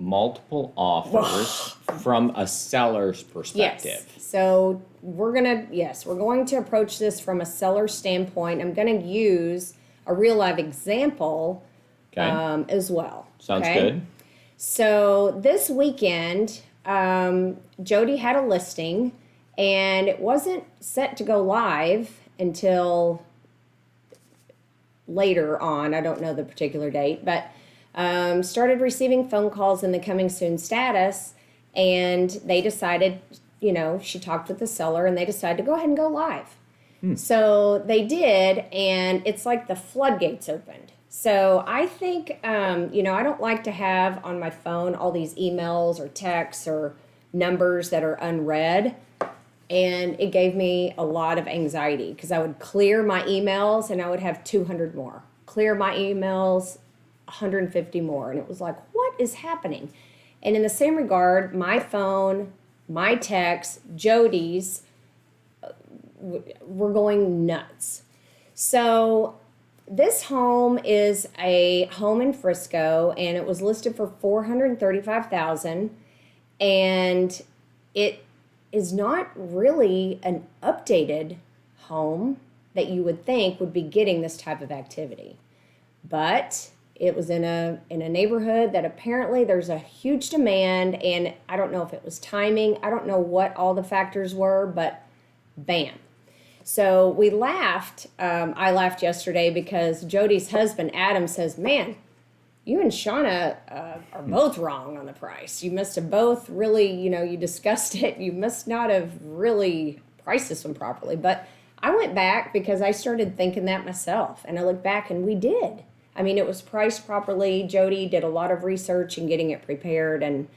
multiple offers from a seller's perspective. Yes. So we're going to approach this from a seller standpoint. I'm going to use a real live example as well. Sounds good. So this weekend, Jody had a listing, and it wasn't set to go live until later on. I don't know the particular date, but started receiving phone calls in the coming soon status, and they decided, she talked with the seller, and they decided to go ahead and go live. So they did, and it's like the floodgates opened. So I think, I don't like to have on my phone all these emails or texts or numbers that are unread. And it gave me a lot of anxiety because I would clear my emails and I would have 200 more. Clear my emails, 150 more. And it was like, what is happening? And in the same regard, my phone, my text, Jody's, were going nuts. So this home is a home in Frisco, and it was listed for $435,000, and it is not really an updated home that you would think would be getting this type of activity. But it was in a neighborhood that apparently there's a huge demand, and I don't know if it was timing. I don't know what all the factors were, but bam. So we laughed. I laughed yesterday because Jody's husband, Adam, says, man, you and Shauna are both wrong on the price. You must have both really, you discussed it. You must not have really priced this one properly. But I went back because I started thinking that myself. And I looked back and we did. I mean, it was priced properly. Jody did a lot of research in getting it prepared and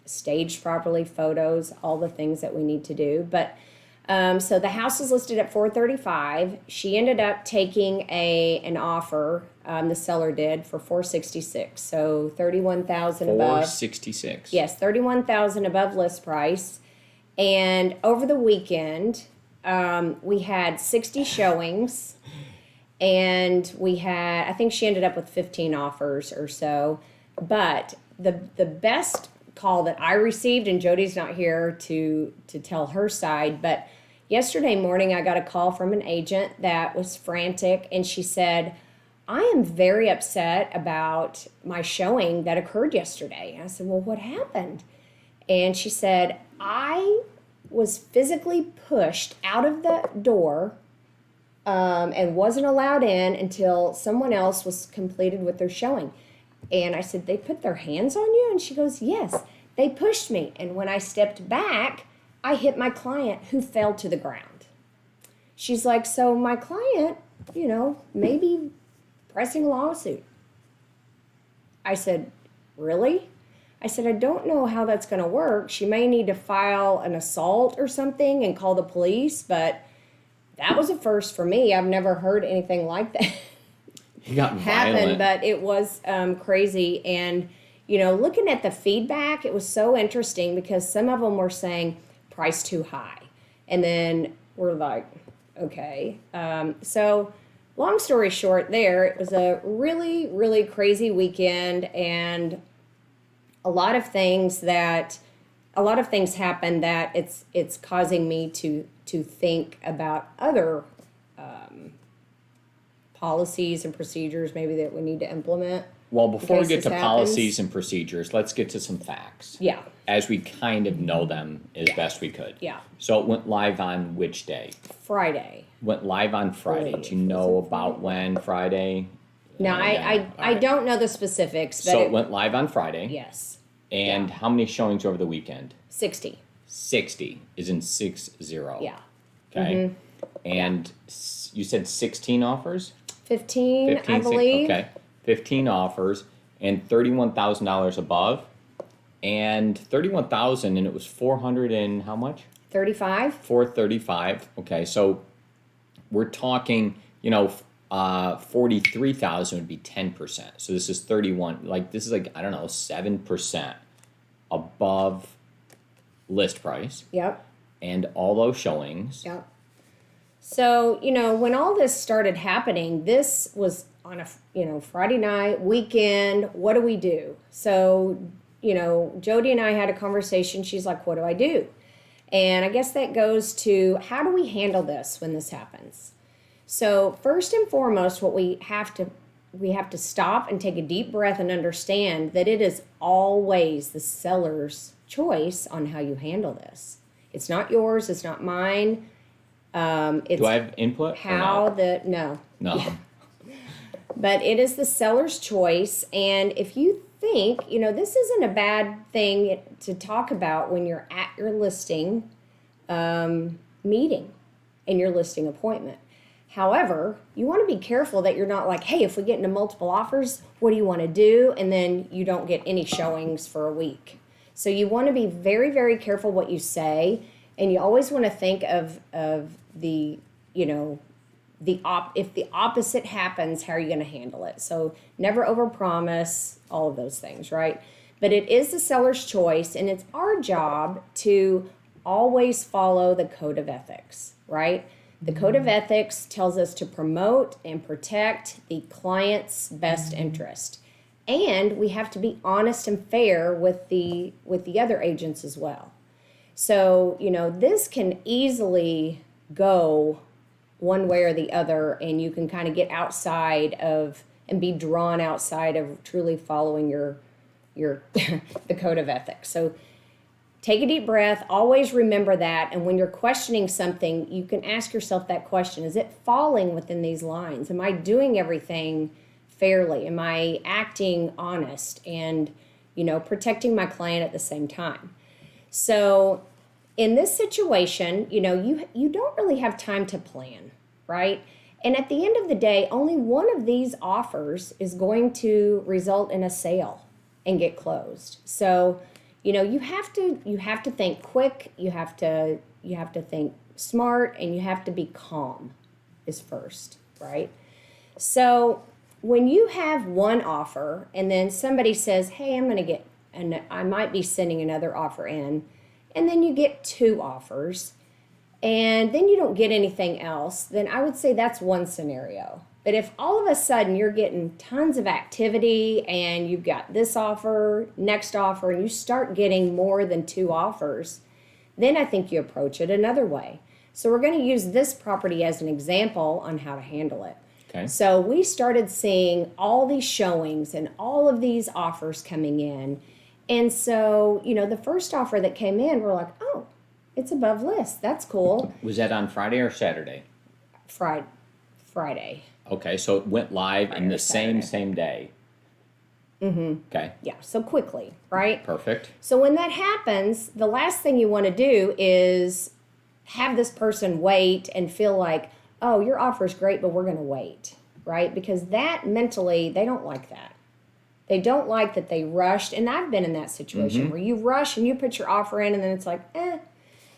staged properly, photos, all the things that we need to do. But so the house is listed at $435,000. She ended up taking an offer. The seller did for $466,000. So $31,000 above. $466,000. Yes, $31,000 above list price. And over the weekend, we had 60 showings, and I think she ended up with 15 offers or so. But the best call that I received, and Jody's not here to tell her side, but yesterday morning I got a call from an agent that was frantic, and she said, I am very upset about my showing that occurred yesterday. And I said, well, what happened? And she said, I was physically pushed out of the door and wasn't allowed in until someone else was completed with their showing. And I said, they put their hands on you? And she goes, yes, they pushed me. And when I stepped back, I hit my client, who fell to the ground. She's like, so my client, maybe pressing a lawsuit. I said, really? I said, I don't know how that's going to work. She may need to file an assault or something and call the police, but that was a first for me. I've never heard anything like that. You got happened, violent. but it was crazy. And, looking at the feedback, it was so interesting because some of them were saying price too high. And then we're like, okay. So long story short there, it was a really, really crazy weekend, and a lot of things happened that it's causing me to think about other policies and procedures maybe that we need to implement. Well, before we get to policies and procedures, let's get to some facts. Yeah. As we kind of know them as best we could. Yeah. So it went live on which day? Friday. Went live on Friday. Do you know about when Friday? No, I don't know the specifics. But so it went live on Friday. Yes. And how many showings over the weekend? 60. 60 is in 60. Yeah. Okay. And you said 16 offers? 15, I believe. Okay. 15 offers and $31,000 above. And $31,000, and it was 400 and how much? 35. 435. Okay, so we're talking, 43,000 would be 10%. So this is 31. This is 7% above list price. Yep. And all those showings. Yep. So, when all this started happening, this was on a, Friday night, weekend, what do we do? So, Jody and I had a conversation. She's like, what do I do? And I guess that goes to, how do we handle this when this happens? So first and foremost, what we have to stop and take a deep breath and understand that it is always the seller's choice on how you handle this. It's not yours. It's not mine. It's Do I have input? how No. Yeah. But it is the seller's choice. And if you think, this isn't a bad thing to talk about when you're at your listing meeting and your listing appointment. However, you want to be careful that you're not like, hey, if we get into multiple offers, what do you want to do? And then you don't get any showings for a week. So you want to be very, very careful what you say. And you always want to think of the, if the opposite happens, how are you going to handle it? So never overpromise, all of those things, right? But it is the seller's choice, and it's our job to always follow the code of ethics, right? The code of ethics tells us to promote and protect the client's best interest. And we have to be honest and fair with the other agents as well. So, this can easily go one way or the other, and you can kind of get outside of and be drawn outside of truly following your the code of ethics. So take a deep breath, always remember that, and when you're questioning something, you can ask yourself that question: is it falling within these lines? Am I doing everything fairly? Am I acting honest and, protecting my client at the same time? So in this situation, you don't really have time to plan, right? And at the end of the day, only one of these offers is going to result in a sale and get closed. So, you have to think quick, you have to think smart, and you have to be calm is first, right? So when you have one offer and then somebody says, hey, I might be sending another offer in, and then you get two offers, and then you don't get anything else, then I would say that's one scenario. But if all of a sudden you're getting tons of activity and you've got this offer, next offer, and you start getting more than two offers, then I think you approach it another way. So we're going to use this property as an example on how to handle it. Okay. So we started seeing all these showings and all of these offers coming in. And so, the first offer that came in, we're like, oh, it's above list. That's cool. Was that on Friday or Saturday? Friday. Okay, so it went live in the same day. Mm-hmm. Okay. Yeah, so quickly, right? Perfect. So when that happens, the last thing you want to do is have this person wait and feel like, oh, your offer is great, but we're going to wait, right? Because that mentally, they don't like that. They don't like that they rushed, and I've been in that situation where you rush and you put your offer in and then it's like, eh.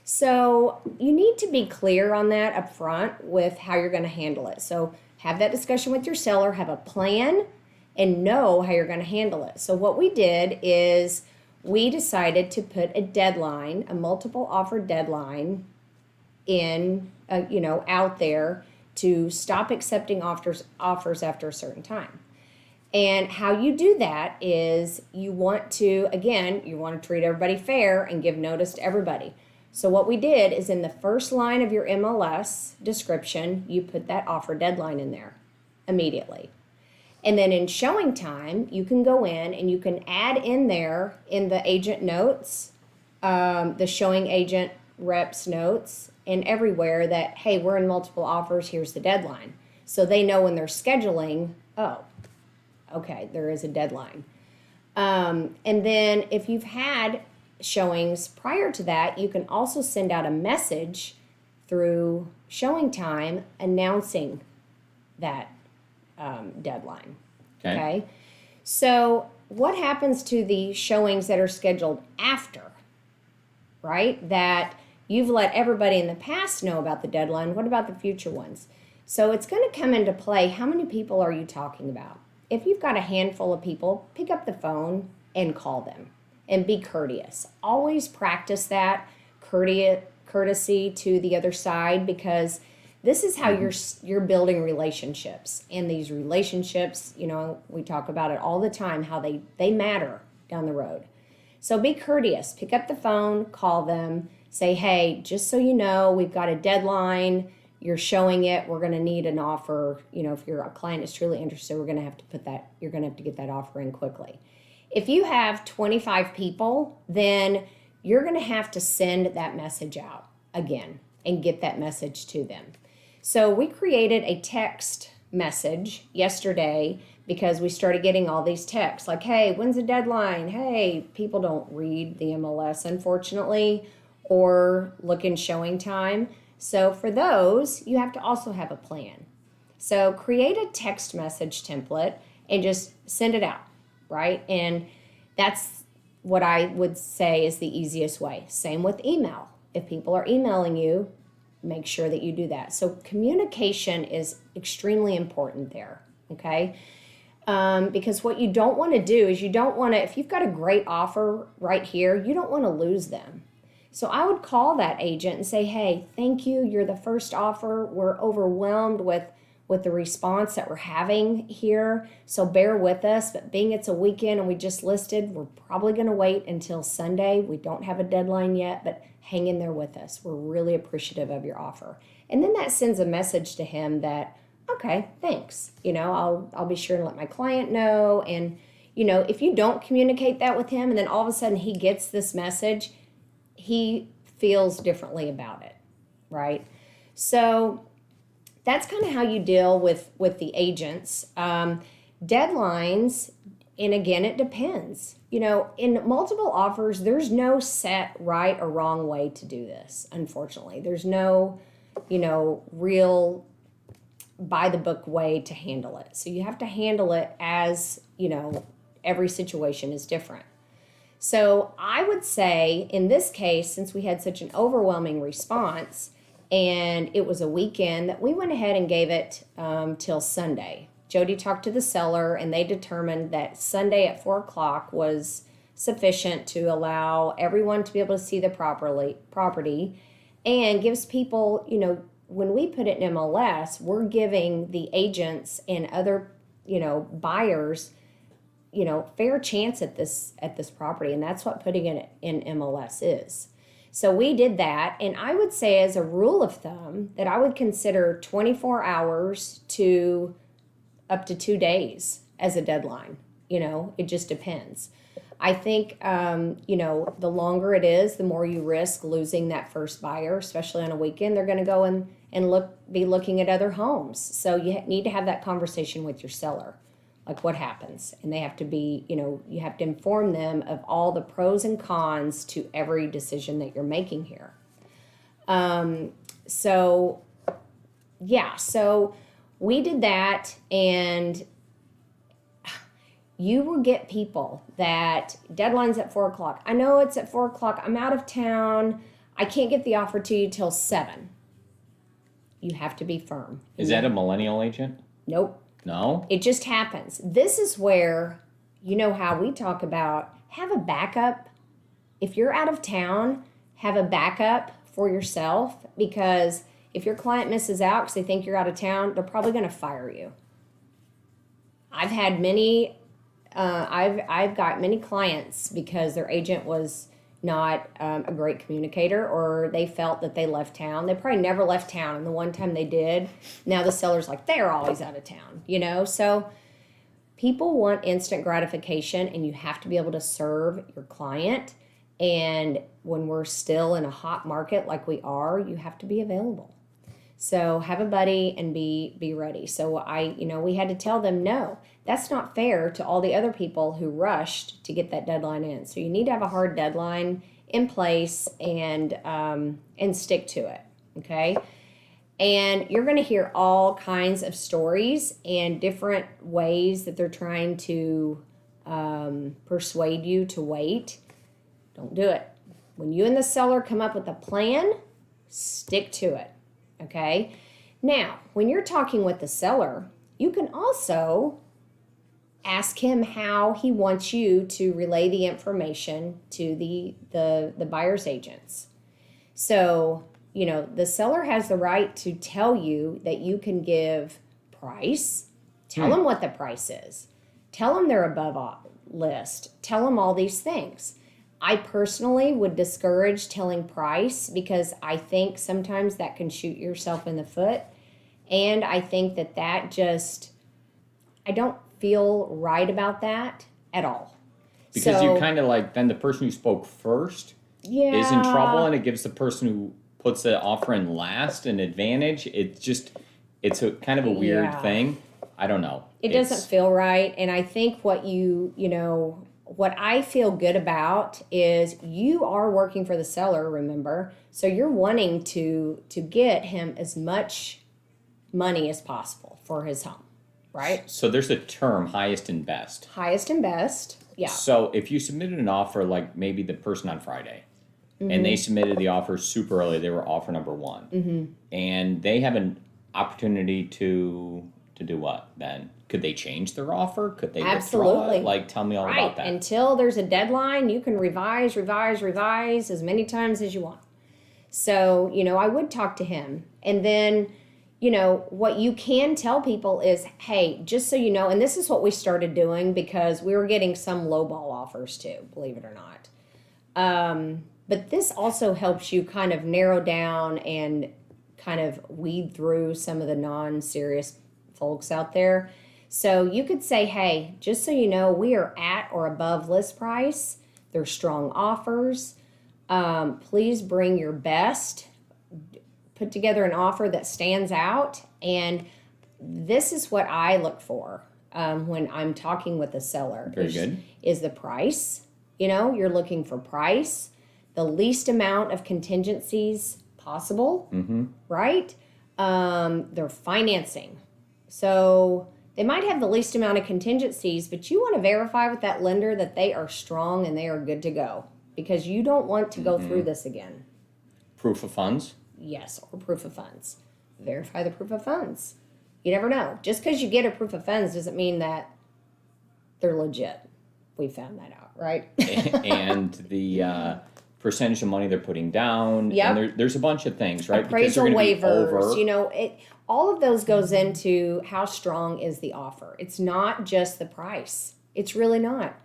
So you need to be clear on that up front with how you're going to handle it. So have that discussion with your seller, have a plan, and know how you're going to handle it. So what we did is we decided to put a deadline, a multiple offer deadline in, out there to stop accepting offers after a certain time. And how you do that is you want to treat everybody fair and give notice to everybody. So what we did is in the first line of your MLS description, you put that offer deadline in there immediately. And then in showing time, you can go in and you can add in there in the agent notes, the showing agent reps notes, and everywhere that, hey, we're in multiple offers, here's the deadline. So they know when they're scheduling, oh, okay, there is a deadline. And then if you've had showings prior to that, you can also send out a message through showing time announcing that deadline. Okay. So what happens to the showings that are scheduled after, right? That you've let everybody in the past know about the deadline. What about the future ones? So it's going to come into play. How many people are you talking about? If you've got a handful of people, pick up the phone and call them and be courteous. Always practice that courtesy to the other side, because this is how you're building relationships. And these relationships, we talk about it all the time, how they matter down the road. So be courteous. Pick up the phone, call them, say, hey, just so you know, we've got a deadline. You're showing it. We're going to need an offer. If your client is truly interested, you're going to have to get that offer in quickly. If you have 25 people, then you're going to have to send that message out again and get that message to them. So we created a text message yesterday because we started getting all these texts like, hey, when's the deadline? Hey, people don't read the MLS, unfortunately, or look in showing time. So for those, you have to also have a plan. So create a text message template and just send it out, right? And that's what I would say is the easiest way. Same with email. If people are emailing you, make sure that you do that. So communication is extremely important there, okay? Because what you don't want to do is if you've got a great offer right here, you don't want to lose them. So I would call that agent and say, hey, thank you. You're the first offer. We're overwhelmed with the response that we're having here. So bear with us. But being it's a weekend and we just listed, we're probably going to wait until Sunday. We don't have a deadline yet, but hang in there with us. We're really appreciative of your offer. And then that sends a message to him that, okay, thanks. I'll be sure to let my client know. And, if you don't communicate that with him and then all of a sudden he gets this message, he feels differently about it, right? So that's kind of how you deal with the agents. Deadlines, and again, it depends. In multiple offers, there's no set right or wrong way to do this, unfortunately. There's no, real by the book way to handle it. So you have to handle it as, every situation is different. So I would say in this case, since we had such an overwhelming response and it was a weekend, that we went ahead and gave it till Sunday. Jody talked to the seller and they determined that Sunday at 4:00 was sufficient to allow everyone to be able to see the property and gives people, when we put it in MLS, we're giving the agents and other, buyers, fair chance at this property. And that's what putting it in MLS is. So we did that. And I would say as a rule of thumb that I would consider 24 hours to up to 2 days as a deadline. It just depends. I think, the longer it is, the more you risk losing that first buyer, especially on a weekend. They're going to go and be looking at other homes. So you need to have that conversation with your seller, like what happens. And they have to be, you have to inform them of all the pros and cons to every decision that you're making here. So we did that, and you will get people that deadline's at 4:00. I know it's at 4:00. I'm out of town. I can't get the offer to you till 7. You have to be firm. Is that a millennial agent? Nope. No? It just happens. This is where, how we talk about have a backup. If you're out of town, have a backup for yourself, because if your client misses out because they think you're out of town, they're probably going to fire you. I've had many, I've got many clients because their agent was not a great communicator, or they felt that they left town. They probably never left town, and the one time they did, now the seller's like, they're always out of town, So people want instant gratification, and you have to be able to serve your client. And when we're still in a hot market like we are, you have to be available. So have a buddy and be ready. So we had to tell them, no, that's not fair to all the other people who rushed to get that deadline in. So you need to have a hard deadline in place and stick to it. Okay. And you're going to hear all kinds of stories and different ways that they're trying to persuade you to wait. Don't do it. When you and the seller come up with a plan, stick to it. Okay. Now, when you're talking with the seller, you can also ask him how he wants you to relay the information to the buyer's agents. So, the seller has the right to tell you that you can give price. Tell them what the price is. Tell them they're above list. Tell them all these things. I personally would discourage telling price because I think sometimes that can shoot yourself in the foot. And I think that just, I don't feel right about that at all. Because you kind of like, then the person who spoke first is in trouble, and it gives the person who puts the offer in last an advantage. It's a kind of a weird thing. I don't know. It doesn't feel right. And I think what what I feel good about is you are working for the seller, remember? So you're wanting to get him as much money as possible for his home, right? So there's a term, highest and best. Highest and best, yeah. So if you submitted an offer, like maybe the person on Friday, and they submitted the offer super early, they were offer number one, and they have an opportunity to do what then? Could they change their offer? Could they withdraw it? Like, tell me all about that. Until there's a deadline, you can revise as many times as you want. So, I would talk to him. And then, what you can tell people is, hey, just so you know, and this is what we started doing because we were getting some lowball offers too, believe it or not. But this also helps you kind of narrow down and kind of weed through some of the non-serious folks out there. So you could say, hey, just so you know, we are at or above list price. They're strong offers. Please bring your best. Put together an offer that stands out. And this is what I look for when I'm talking with a seller. Very good. Is the price. You're looking for price, the least amount of contingencies possible, right? Their financing. So they might have the least amount of contingencies, but you want to verify with that lender that they are strong and they are good to go because you don't want to go through this again. Proof of funds? Yes, or proof of funds. Verify the proof of funds. You never know. Just because you get a proof of funds doesn't mean that they're legit. We found that out, right? And the percentage of money they're putting down. Yep. And there's a bunch of things, right? Appraisal waivers. All of those goes into how strong is the offer. It's not just the price. It's really not.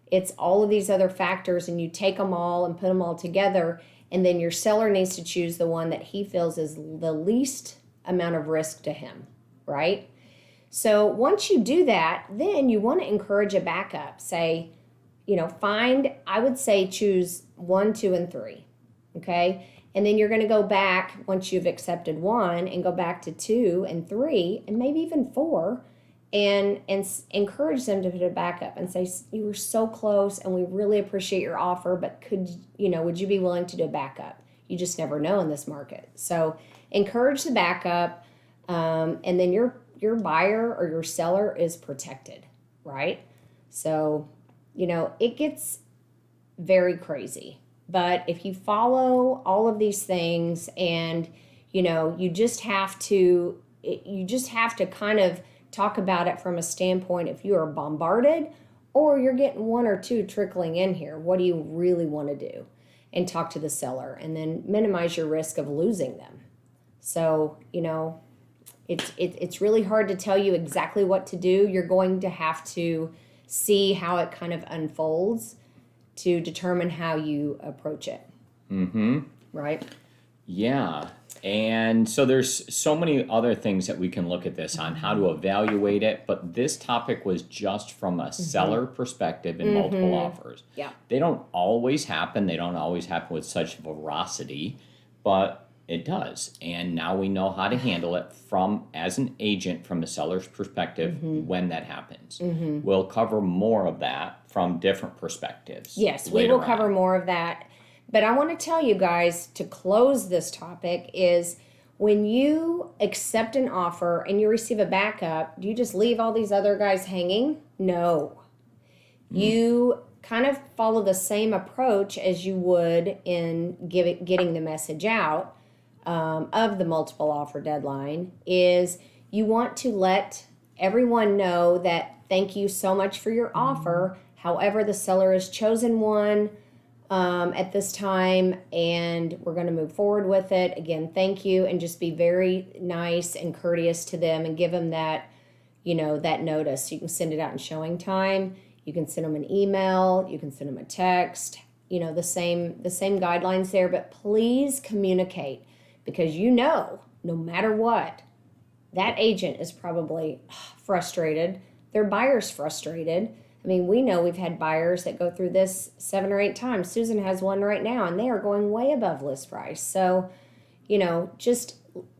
It's all of these other factors, and you take them all and put them all together, and then your seller needs to choose the one that he feels is the least amount of risk to him, right? So once you do that, then you want to encourage a backup. Say, I would say choose 1, 2, and 3, okay? And then you're going to go back once you've accepted 1 and go back to 2 and 3 and maybe even 4 and encourage them to put a backup and say, you were so close and we really appreciate your offer, but would you be willing to do a backup? You just never know in this market. So encourage the backup, and then your buyer or your seller is protected, right? So, it gets very crazy. But if you follow all of these things and, you just have to kind of talk about it from a standpoint if you are bombarded or you're getting 1 or 2 trickling in here, what do you really want to do? And talk to the seller and then minimize your risk of losing them. So, it's really hard to tell you exactly what to do. You're going to have to see how it kind of unfolds to determine how you approach it. Right? Yeah. And so there's so many other things that we can look at this on, how to evaluate it. But this topic was just from a seller perspective in multiple offers. Yeah. They don't always happen. They don't always happen with such veracity, but it does. And now we know how to handle it as an agent from a seller's perspective when that happens. We'll cover more of that from different perspectives. Yes, we will cover more of that. But I want to tell you guys, to close this topic, is when you accept an offer and you receive a backup, do you just leave all these other guys hanging? No. You kind of follow the same approach as you would in getting the message out of the multiple offer deadline. Is you want to let everyone know that thank you so much for your offer. However, the seller has chosen one. at this time, and we're going to move forward with it. Again, thank you, and just be very nice and courteous to them and give them that, that notice. You can send it out in showing time. You can send them an email. You can send them a text. The same guidelines there, but please communicate, because no matter what, that agent is probably frustrated. Their buyer's frustrated. I mean, we know we've had buyers that go through this 7 or 8 times. Susan has one right now, and they are going way above list price. So, just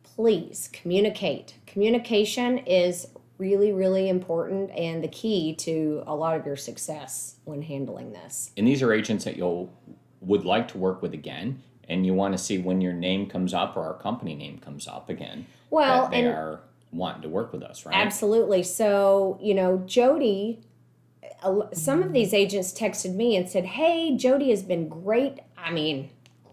please communicate. Communication is really, really important and the key to a lot of your success when handling this. And these are agents that would like to work with again, and you want to see when your name comes up or our company name comes up again. Well, that they are wanting to work with us, right? Absolutely. So, Jody, some of these agents texted me and said, "Hey, Jody has been great. I mean,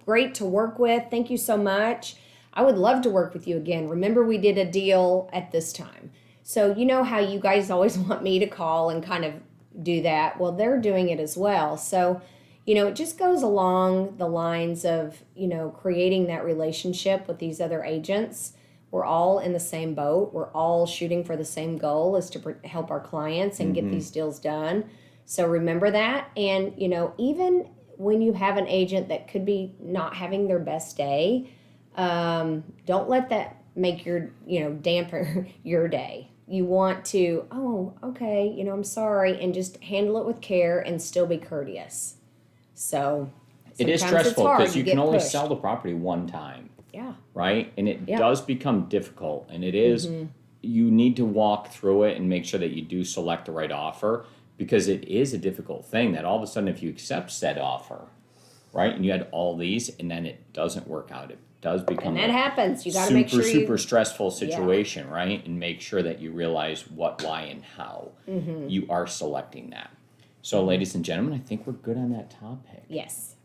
great to work with. Thank you so much. I would love to work with you again. Remember, we did a deal at this time." So, how you guys always want me to call and kind of do that. Well, they're doing it as well. So, it just goes along the lines of, creating that relationship with these other agents. We're all in the same boat. We're all shooting for the same goal, is to help our clients and get these deals done. So remember that. And, even when you have an agent that could be not having their best day, don't let that make dampen your day. You want to, "Oh, okay, I'm sorry," and just handle it with care and still be courteous. So it is stressful because you can only sell the property one time. Yeah. Right? And it does become difficult, and it is, you need to walk through it and make sure that you do select the right offer, because it is a difficult thing that all of a sudden, if you accept said offer, right, and you had all these and then it doesn't work out, it does become and that happens. You got to make sure super stressful situation, right? And make sure that you realize what, why, and how you are selecting that. So, ladies and gentlemen, I think we're good on that topic. Yes.